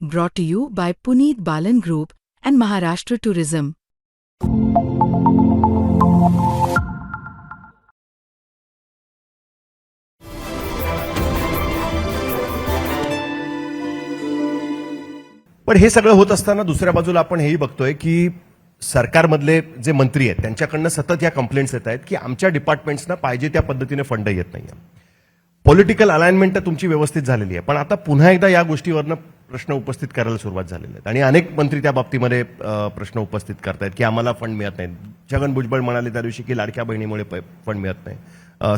brought to you by Puneet Balan Group and Maharashtra Tourism. पण हे सगळं होत असताना दुसऱ्या बाजूला आपण हेही बघतोय की सरकारमधले जे मंत्री आहेत त्यांच्याकडनं सतत या कंप्लेंट्स येत आहेत की आमच्या डिपार्टमेंट्सना पाहिजे त्या पद्धतीने फंड येत नाहीये. पॉलिटिकल अलाइनमेंट तुमची व्यवस्थित झालेली आहे, पण आता पुन्हा एकदा या गोष्टीवरनं प्रश्न उपस्थित करायला सुरुवात झालेली आहेत आणि अनेक मंत्री त्या बाबतीमध्ये प्रश्न उपस्थित करतायत की आम्हाला फंड मिळत नाही. छगन भुजबळ म्हणाले त्या दिवशी की लाडक्या बहिणीमुळे फंड मिळत नाही.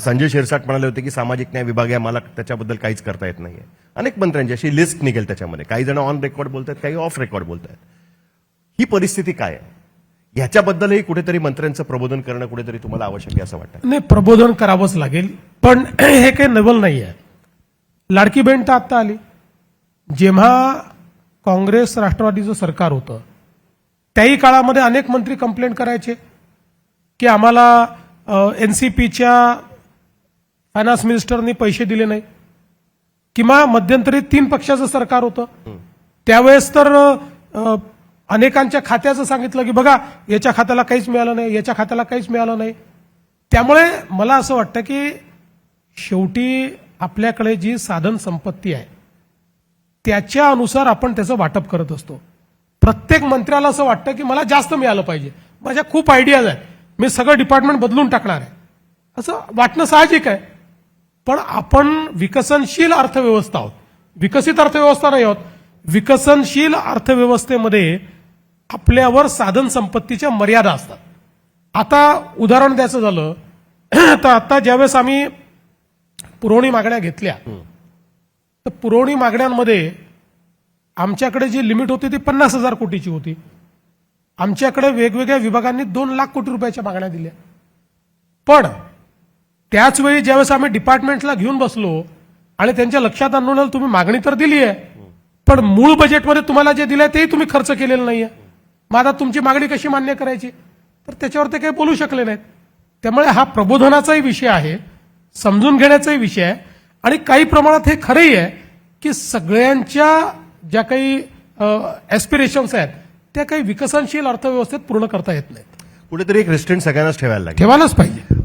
संजय शिरसाट म्हणाले होते की सामाजिक न्याय विभाग आहे, मला त्याच्याबद्दल काहीच करता येत नाहीये. अनेक मंत्र्यांची अशी लिस्ट निघेल त्याच्यामध्ये. काही जण ऑन रेकॉर्ड बोलतात, काही ऑफ रेकॉर्ड बोलतात. ही परिस्थिती काय आहे याच्याबद्दलही कुठेतरी मंत्र्यांचं प्रबोधन करणं कुठेतरी तुम्हाला आवश्यक आहे असं वाटतं? नाही, प्रबोधन करावंच लागेल, पण हे काही नवल नाही आहे. लाडकी बहीण तर आता आली. जेव्हा काँग्रेस राष्ट्रवादीचं सरकार होतं त्याही काळामध्ये अनेक मंत्री कंप्लेंट करायचे की आम्हाला एनसीपीच्या फायनान्स मिनिस्टरनी पैसे दिले नाही. किंवा मध्यंतरी 3 पक्षाचं सरकार होतं त्यावेळेस तर अनेकांच्या खात्याचं सांगितलं की बघा याच्या खात्याला काहीच मिळालं नाही, याच्या खात्याला काहीच मिळालं नाही. त्यामुळे मला असं वाटतं की शेवटी आपल्याकडे जी साधन संपत्ती आहे त्याच्या अनुसार आपण त्याचं वाटप करत असतो. प्रत्येक मंत्र्याला असं वाटतं की मला जास्त मिळालं पाहिजे, माझ्या खूप आयडियाज आहेत, मी सगळं डिपार्टमेंट बदलून टाकणार आहे, असं वाटणं साहजिक आहे. पण आपण विकसनशील अर्थव्यवस्था आहोत, विकसित अर्थव्यवस्था नाही आहोत. विकसनशील अर्थव्यवस्थेमध्ये आपल्यावर साधन संपत्तीच्या मर्यादा असतात. आता उदाहरण द्यायचं झालं तर आता ज्यावेळेस आम्ही पुरवणी मागण्या घेतल्या तर पुरवणी मागण्यांमध्ये आमच्याकडे जी लिमिट होती ती 50,000 कोटीची होती. आमच्याकडे वेगवेगळ्या विभागांनी 2 लाख कोटी रुपयाच्या मागण्या दिल्या. पण त्याच वेळी ज्यावेळेस आम्ही डिपार्टमेंटला घेऊन बसलो आणि त्यांच्या लक्षात आणून तुम्ही मागणी तर दिली आहे पण मूळ बजेटमध्ये तुम्हाला जे दिलंय तेही तुम्ही खर्च केलेलं नाहीये, मग आता तुमची मागणी कशी मान्य करायची? तर त्याच्यावर ते काही बोलू शकले नाहीत. त्यामुळे हा प्रबोधनाचाही विषय आहे, समजून घेण्याचाही विषय आहे आणि काही प्रमाणात हे खरंही आहे की सगळ्यांच्या ज्या काही ऍस्पिरेशन्स आहेत त्या काही विकसनशील अर्थव्यवस्थेत पूर्ण करता येत नाहीत. कुठेतरी एक रेस्ट्रिक्ट सगळ्यांनाच ठेवायला लागेल. ठेवायलाच पाहिजे.